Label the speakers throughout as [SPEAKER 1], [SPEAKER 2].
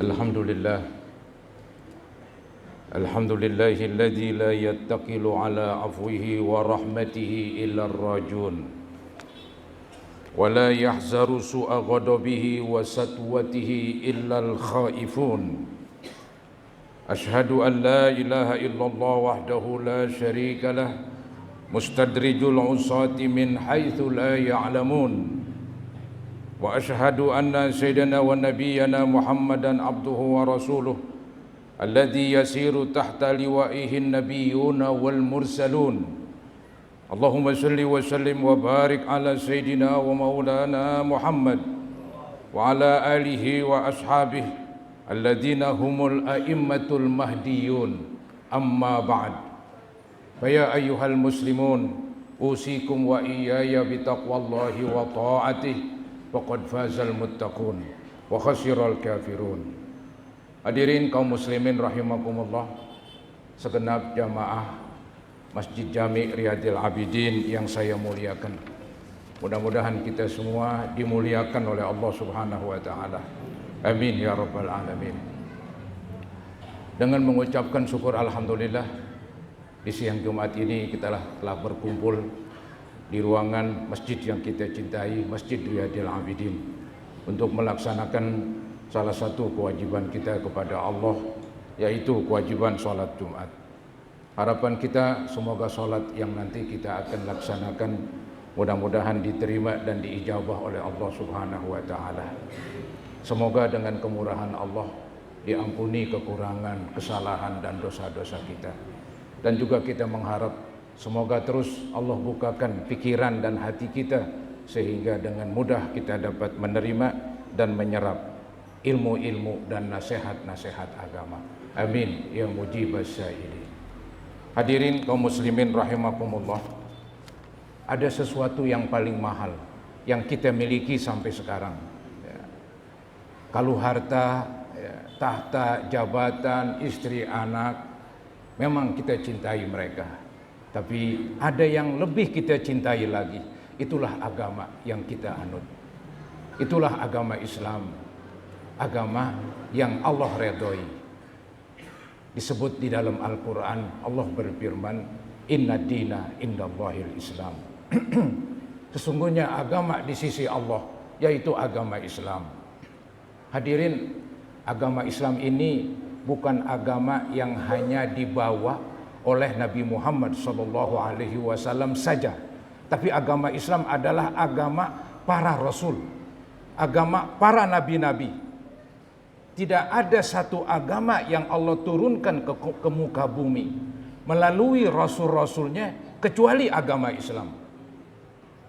[SPEAKER 1] Alhamdulillah Alhamdulillahilladzi la yattaqilu ala afwihi wa rahmatihi illa ar-rajun wa la yahzaru su'a ghadabihi wa satwatihi illa al-khaifun. Ashhadu an la ilaha illallah wahdahu la syarika lah mustadrijul usati min haitsu la ya'lamun. Wa ashhadu anna sayyidana wa nabiyyana Muhammadan abduhu wa rasuluh alladzi yasiru tahta liwa'ihi an-nabiyyuna wal mursalun. Allahumma shalli wa sallim wa barik ala sayyidina wa maulana Muhammad wa ala alihi wa ashabihi alladzina humul a'immatul mahdiyun. Amma ba'd. Fa ya ayyuhal muslimun usikum wa iyaya bitaqwallahi wa ta'atihi faqad fazal muttaqun wa khasiral kafirun. Hadirin kaum muslimin rahimakumullah, segenap jamaah Masjid Jami' Riyadil Abidin yang saya muliakan. Mudah-mudahan kita semua dimuliakan oleh Allah Subhanahu wa taala. Amin ya rabbal alamin. Dengan mengucapkan syukur alhamdulillah, di siang Jumat ini kita telah berkumpul di ruangan masjid yang kita cintai, Masjid Riyadil Abidin, untuk melaksanakan salah satu kewajiban kita kepada Allah, yaitu kewajiban sholat Jumat. Harapan kita semoga sholat yang nanti kita akan laksanakan mudah-mudahan diterima dan diijabah oleh Allah Subhanahu wa taala. Semoga dengan kemurahan Allah diampuni kekurangan, kesalahan dan dosa-dosa kita. Dan juga kita mengharap semoga terus Allah bukakan pikiran dan hati kita sehingga dengan mudah kita dapat menerima dan menyerap ilmu-ilmu dan nasihat-nasihat agama. Amin ya mujibas syairi. Hadirin kaum muslimin rahimakumullah, ada sesuatu yang paling mahal yang kita miliki sampai sekarang. Kalau harta, tahta, jabatan, istri, anak, memang kita cintai mereka. Tapi ada yang lebih kita cintai lagi. Itulah agama yang kita anut. Itulah agama Islam. Agama yang Allah redhoi. Disebut di dalam Al-Quran, Allah berfirman, Inna dina indallahil Islam. Sesungguhnya agama di sisi Allah, yaitu agama Islam. Hadirin, agama Islam ini bukan agama yang hanya dibawa oleh Nabi Muhammad SAW saja, tapi agama Islam adalah agama para rasul, agama para nabi-nabi. Tidak ada satu agama yang Allah turunkan ke muka bumi melalui rasul-rasulnya kecuali agama Islam.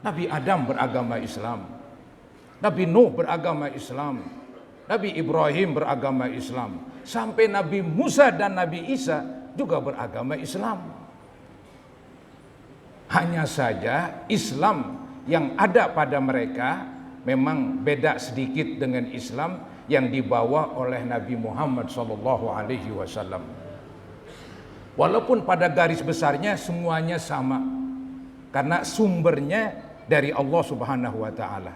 [SPEAKER 1] Nabi Adam beragama Islam, Nabi Nuh beragama Islam, Nabi Ibrahim beragama Islam, sampai Nabi Musa dan Nabi Isa juga beragama Islam. Hanya saja Islam yang ada pada mereka memang beda sedikit dengan Islam yang dibawa oleh Nabi Muhammad SAW. Walaupun pada garis besarnya semuanya sama, karena sumbernya dari Allah Subhanahu wa taala.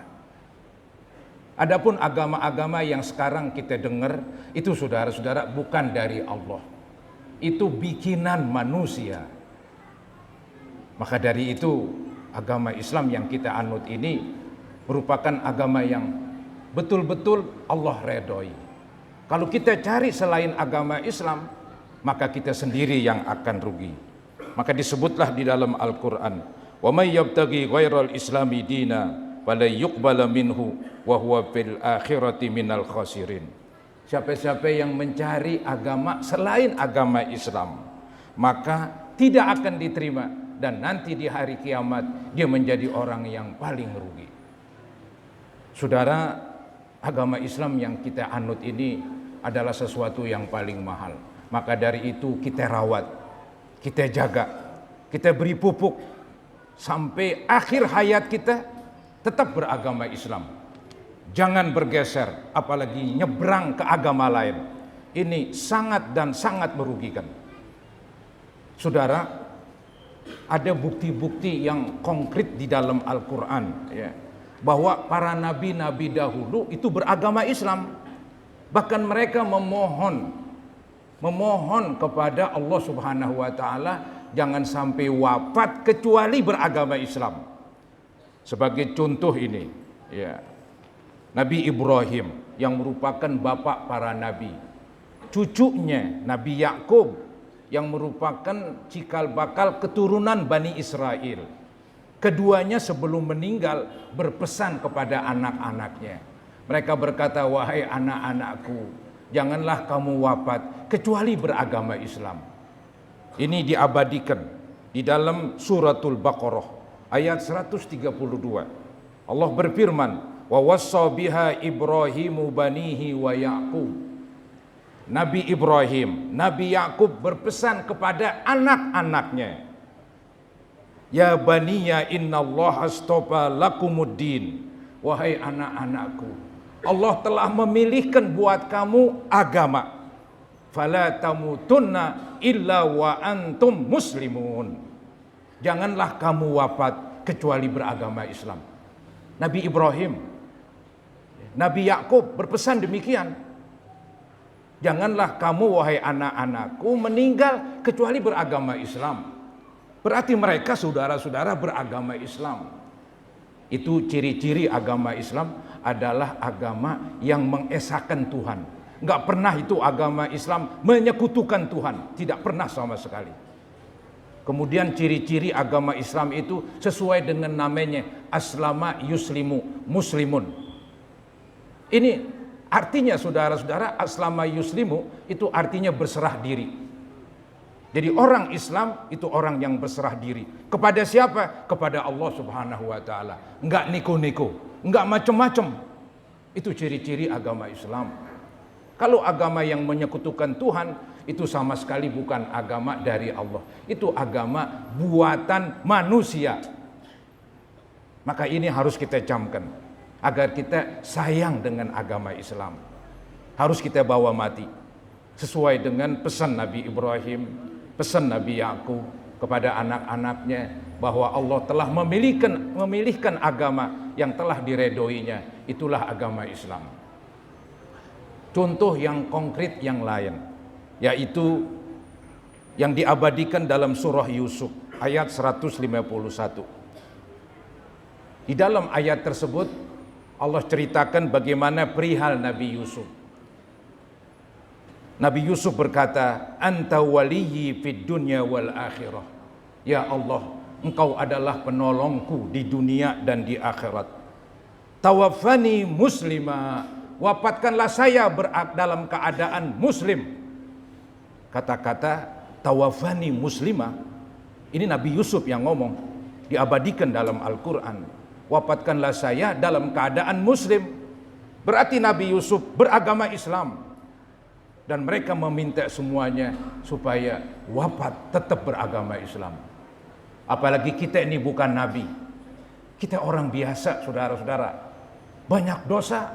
[SPEAKER 1] Adapun agama-agama yang sekarang kita dengar itu saudara-saudara bukan dari Allah. Itu bikinan manusia. Maka dari itu agama Islam yang kita anut ini merupakan agama yang betul-betul Allah redhoi. Kalau kita cari selain agama Islam, maka kita sendiri yang akan rugi. Maka disebutlah di dalam Al-Quran, wa may yabtaghi ghairal islami dina fala yuqbala minhu wa huwa fil akhirati minal khasirin. Siapa-siapa yang mencari agama selain agama Islam, maka tidak akan diterima, dan nanti di hari kiamat dia menjadi orang yang paling rugi. Saudara, agama Islam yang kita anut ini adalah sesuatu yang paling mahal. Maka dari itu kita rawat, kita jaga, kita beri pupuk sampai akhir hayat kita tetap beragama Islam. Jangan bergeser, apalagi nyebrang ke agama lain. Ini sangat dan sangat merugikan. Saudara, ada bukti-bukti yang konkret di dalam Al-Quran, ya, bahwa para nabi-nabi dahulu itu beragama Islam. Bahkan mereka memohon kepada Allah Subhanahu wa taala jangan sampai wafat kecuali beragama Islam. Sebagai contoh ini, ya, Nabi Ibrahim yang merupakan bapak para nabi, cucunya Nabi Yakub yang merupakan cikal bakal keturunan Bani Israel. Keduanya sebelum meninggal berpesan kepada anak-anaknya. Mereka berkata, wahai anak-anakku, janganlah kamu wafat kecuali beragama Islam. Ini diabadikan di dalam suratul Baqarah ayat 132. Allah berfirman, wa wassa biha Ibrahimu banihi wa Yaqub. Nabi Ibrahim, Nabi Yakub berpesan kepada anak-anaknya, ya baniya innallaha astofa lakumuddin. Wahai anak-anakku, Allah telah memilihkan buat kamu agama. Fala tamutunna illa wa antum muslimun. Janganlah kamu wafat kecuali beragama Islam. Nabi Ibrahim, Nabi Yakub berpesan demikian. Janganlah kamu wahai anak-anakku meninggal kecuali beragama Islam. Berarti mereka saudara-saudara beragama Islam. Itu ciri-ciri agama Islam adalah agama yang mengesahkan Tuhan. Enggak pernah itu agama Islam menyekutukan Tuhan, tidak pernah sama sekali. Kemudian ciri-ciri agama Islam itu sesuai dengan namanya, aslama yuslimu, muslimun. Ini artinya saudara-saudara, aslama yuslimu itu artinya berserah diri. Jadi orang Islam itu orang yang berserah diri. Kepada siapa? Kepada Allah Subhanahu wa taala. Enggak niko-niko, enggak macam-macam. Itu ciri-ciri agama Islam. Kalau agama yang menyekutukan Tuhan, itu sama sekali bukan agama dari Allah. Itu agama buatan manusia. Maka ini harus kita camkan agar kita sayang dengan agama Islam. Harus kita bawa mati sesuai dengan pesan Nabi Ibrahim, pesan Nabi Yakub kepada anak-anaknya, bahwa Allah telah memilihkan agama yang telah diredoinya. Itulah agama Islam. Contoh yang konkret yang lain, yaitu yang diabadikan dalam surah Yusuf ayat 151. Di dalam ayat tersebut Allah ceritakan bagaimana perihal Nabi Yusuf. Nabi Yusuf berkata, anta waliyyi fid dunya wal akhirah. Ya Allah, engkau adalah penolongku di dunia dan di akhirat. Tawaffani muslima, wafatkanlah saya dalam keadaan muslim. Kata-kata tawaffani muslima, ini Nabi Yusuf yang ngomong, diabadikan dalam Al-Quran. Wafatkanlah saya dalam keadaan muslim. Berarti Nabi Yusuf beragama Islam. Dan mereka meminta semuanya supaya wafat tetap beragama Islam. Apalagi kita ini bukan Nabi. Kita orang biasa, saudara-saudara. Banyak dosa.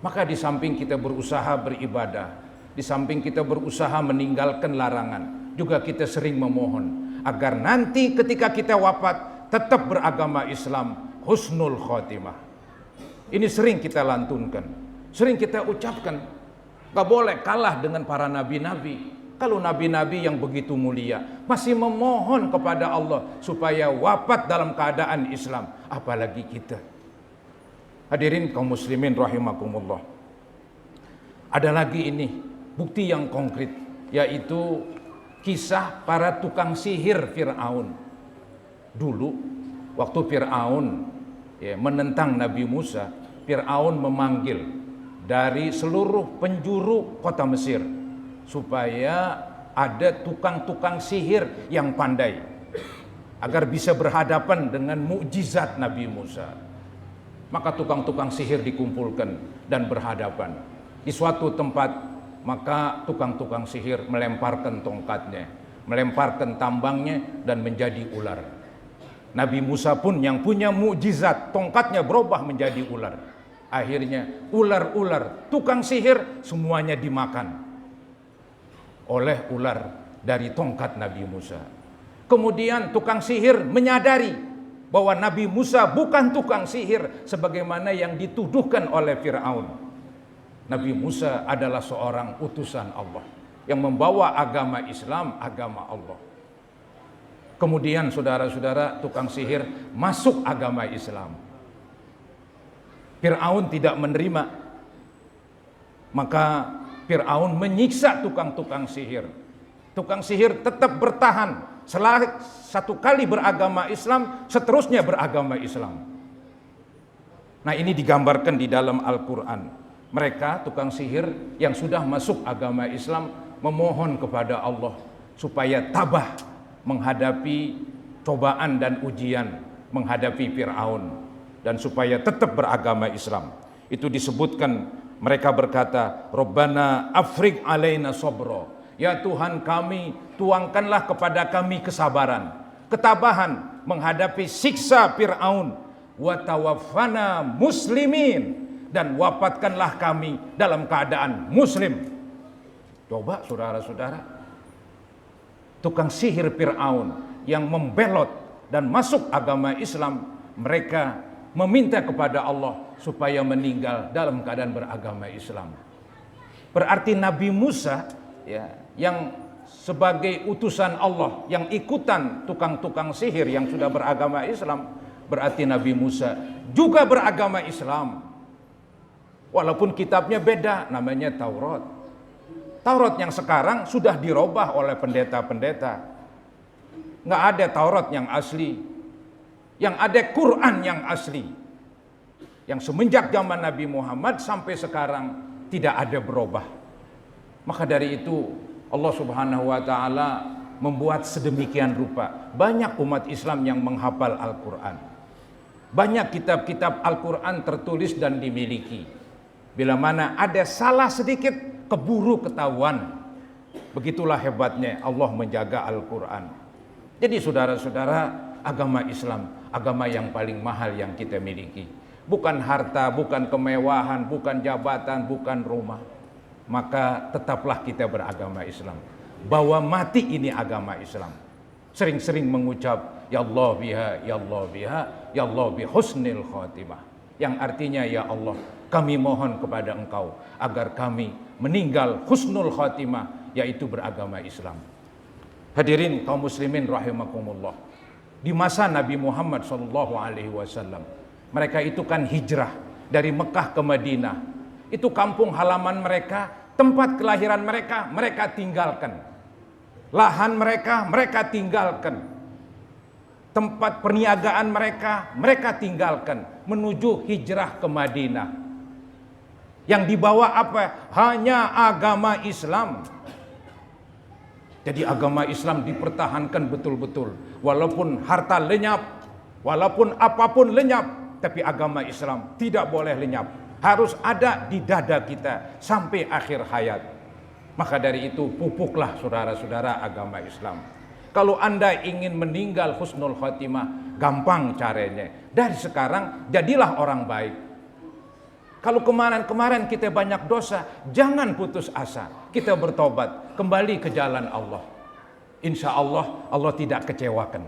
[SPEAKER 1] Maka di samping kita berusaha beribadah, di samping kita berusaha meninggalkan larangan, juga kita sering memohon agar nanti ketika kita wafat tetap beragama Islam, husnul khotimah. Ini sering kita lantunkan, sering kita ucapkan. Gak boleh kalah dengan para nabi-nabi. Kalau nabi-nabi yang begitu mulia masih memohon kepada Allah supaya wafat dalam keadaan Islam, apalagi kita. Hadirin kaum muslimin rahimakumullah. Ada lagi ini bukti yang konkret, yaitu kisah para tukang sihir Fir'aun. Dulu waktu Fir'aun menentang Nabi Musa, Fir'aun memanggil dari seluruh penjuru kota Mesir supaya ada tukang-tukang sihir yang pandai agar bisa berhadapan dengan mukjizat Nabi Musa. Maka tukang-tukang sihir dikumpulkan dan berhadapan di suatu tempat. Maka tukang-tukang sihir melemparkan tongkatnya, melemparkan tambangnya dan menjadi ular. Nabi Musa pun yang punya mukjizat, tongkatnya berubah menjadi ular. Akhirnya ular-ular tukang sihir semuanya dimakan oleh ular dari tongkat Nabi Musa. Kemudian tukang sihir menyadari bahwa Nabi Musa bukan tukang sihir sebagaimana yang dituduhkan oleh Fir'aun. Nabi Musa adalah seorang utusan Allah yang membawa agama Islam, agama Allah. Kemudian saudara-saudara, tukang sihir masuk agama Islam. Fir'aun tidak menerima, maka Fir'aun menyiksa tukang-tukang sihir. Tukang sihir tetap bertahan. Setelah satu kali beragama Islam, seterusnya beragama Islam. Nah, ini digambarkan di dalam Al-Quran. Mereka, tukang sihir yang sudah masuk agama Islam, memohon kepada Allah supaya tabah menghadapi cobaan dan ujian, menghadapi Fir'aun, dan supaya tetap beragama Islam. Itu disebutkan, mereka berkata, Rabbana afriq alaina sabra. Ya Tuhan kami, tuangkanlah kepada kami kesabaran, ketabahan menghadapi siksa Fir'aun. Wa tawaffana muslimin, dan wafatkanlah kami dalam keadaan muslim. Coba saudara-saudara, tukang sihir Fir'aun yang membelot dan masuk agama Islam, mereka meminta kepada Allah supaya meninggal dalam keadaan beragama Islam. Berarti Nabi Musa, ya, yang sebagai utusan Allah, yang ikutan tukang-tukang sihir yang sudah beragama Islam, berarti Nabi Musa juga beragama Islam. Walaupun kitabnya beda, namanya Taurat. Taurat yang sekarang sudah dirubah oleh pendeta-pendeta. Nggak ada Taurat yang asli. Yang ada Quran yang asli. Yang semenjak zaman Nabi Muhammad sampai sekarang tidak ada berubah. Maka dari itu Allah Subhanahu wa taala membuat sedemikian rupa. Banyak umat Islam yang menghafal Al-Quran. Banyak kitab-kitab Al-Quran tertulis dan dimiliki. Bila mana ada salah sedikit, keburu ketahuan. Begitulah hebatnya Allah menjaga Al-Quran. Jadi saudara-saudara, agama Islam, agama yang paling mahal yang kita miliki. Bukan harta, bukan kemewahan, bukan jabatan, bukan rumah. Maka tetaplah kita beragama Islam. Bahwa mati ini agama Islam. Sering-sering mengucap, Ya Allah biha, Ya Allah biha, Ya Allah bihusnil khatimah. Yang artinya, Ya Allah, kami mohon kepada Engkau agar kami meninggal husnul khatimah, yaitu beragama Islam. Hadirin kaum muslimin rahimakumullah. Di masa Nabi Muhammad SAW, mereka itu kan hijrah dari Mekah ke Madinah. Itu kampung halaman mereka, tempat kelahiran mereka, mereka tinggalkan. Lahan mereka, mereka tinggalkan. Tempat perniagaan mereka, mereka tinggalkan. Menuju hijrah ke Madinah. Yang dibawa apa? Hanya agama Islam. Jadi agama Islam dipertahankan betul-betul. Walaupun harta lenyap, walaupun apapun lenyap, tapi agama Islam tidak boleh lenyap. Harus ada di dada kita sampai akhir hayat. Maka dari itu pupuklah saudara-saudara agama Islam. Kalau Anda ingin meninggal husnul khatimah, gampang caranya. Dari sekarang jadilah orang baik. Kalau kemarin-kemarin kita banyak dosa, jangan putus asa. Kita bertobat, kembali ke jalan Allah. Insya Allah, Allah tidak kecewakan.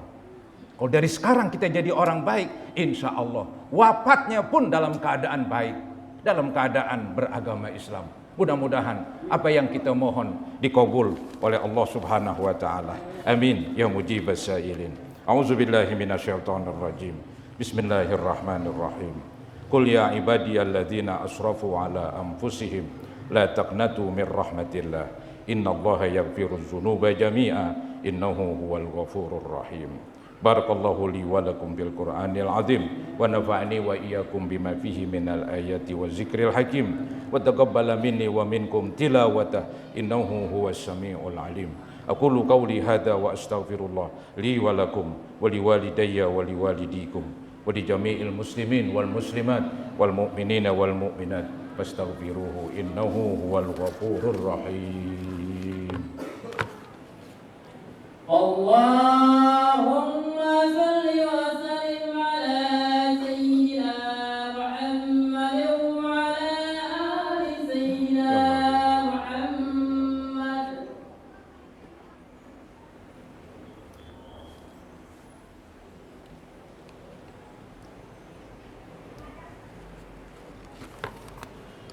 [SPEAKER 1] Kalau dari sekarang kita jadi orang baik, insya Allah wafatnya pun dalam keadaan baik, dalam keadaan beragama Islam. Mudah-mudahan apa yang kita mohon dikabul oleh Allah Subhanahu wa taala. Amin ya mujibas sa'ilin. A'udzubillahi minasyaitonir rajim. Bismillahirrahmanirrahim. Qul ya ibadiyalladzina asrafu ala anfusihim la taqnatu min rahmatillah. Innallaha yaghfirudz dzunuba jami'a innahu huwal ghafurur rahim. Barakallahu li wa lakum bil Qur'anil azim wa nafa'ani wa iyyakum bima fihi minal ayati wa zikril hakim wa taqabbala minni wa minkum tilawatah innahu huwas samiul alim. Aqulu qawli hadza wa astaghfirullah li wa lakum wa liwalidayya wa liwalidikum wa li jami'il muslimin wal muslimat wal mu'minina wal mu'minat fastaghfiruhu innahu huwal ghafurur rahim.
[SPEAKER 2] Allahumma salli wa sallim ala sayyidina Muhammad wa ala ali sayyidina Muhammad.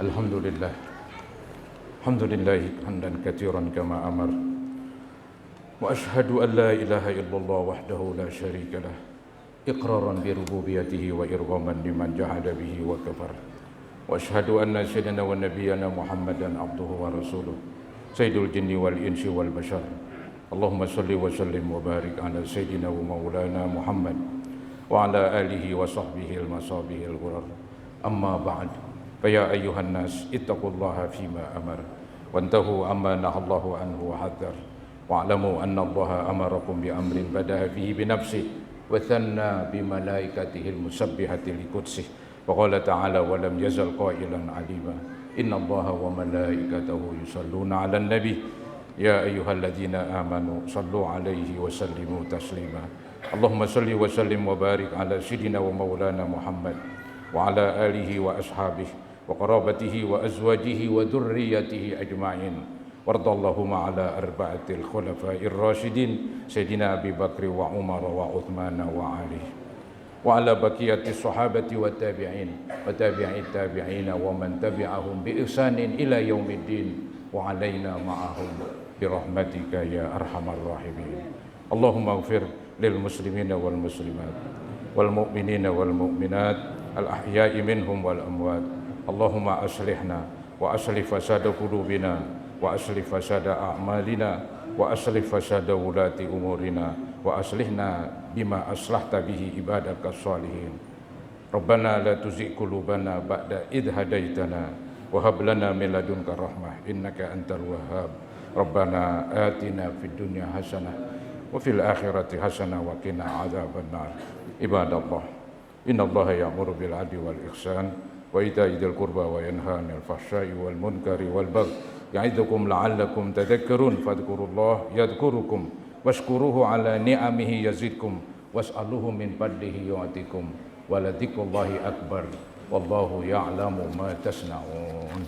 [SPEAKER 1] Alhamdulillah. Alhamdulillahi hamdan katsiran kama amar. Wa asyhadu an la ilaha illallah wahdahu la syarika lah. Iqraran bi rububiyyatihi wa irghaman liman jahada bihi wa kafar. Wa asyhadu anna sayyidina wa nabiyyana Muhammadan abduhu wa rasuluh. Sayyidul jinni wal insi wal bashar. Allahumma salli wa sallim wa barik ala sayyidina wa maulana Muhammad wa ala alihi wa sahbihi al-masabihi al-ghurar. Amma ba'd. Fa ya ayyuhan nas ittaqullaha fima amar wantahu amma nahallahu anhu wa hadzar. Wa'lamu anna Allaha amarakum bi amrin bada'a fihi bi nafsihi wa thanna bi malaikatihi al-musabbihati li qudsih. Wa qala ta'ala wa lam yazal qailan 'alima. Inna Allaha wa malaikatahu yusalluna 'alan nabi. Ya ayyuhalladzina amanu sallu 'alaihi wa sallimu taslima. Allahumma salli wa sallim wa barik ala sayyidina wa maulana Muhammad wa ala alihi wa ashabihi wa qarabatihi wa azwajihi wa dhurriyyatihi ajma'in. Wardallahumma ala arba'atil khulafa'ir rasyidin Sayyidina Abi Bakri wa Umar wa Uthman wa Ali wa ala baqiyatis sahabati wa tabi'in wa tabi'it tabi'in wa man tabi'ahum bi ihsanin ila yaumiddin wa alaina ma'ahum bi rahmatika ya arhamar rahimin. Allahumma ighfir lil muslimina wal muslimat wal mu'minina wal mu'minat al ahya'i minhum wal amwat. Allahumma aslihna wa aslih fasada qulubina wa aslih fasada a'malina wa aslih fasada wulati umurina wa aslihna bima aslahta bihi ibadaka salihin. Rabbana la tuzigh qulubana ba'da idh hadaitana wa hab lana min ladunka rahmah innaka antal wahhab. Rabbana atina fid dunya hasanah wa fil akhirati hasanah wa qina adzabannar. Ibadallah, innallaha ya'muru bil 'adli wal ihsan wa ita'i dzil qurba wa yanha 'anil fahsya'i wal munkari wal baghi ya'idukum la'allakum tadhakkarun. Fadhkurullaha yadhkurukum washkuruhu ala ni'amihi yazidkum was'aluhu min fadlihi yu'tikum wa la dzikrullahi akbar wallahu ya'lamu ma tasna'un.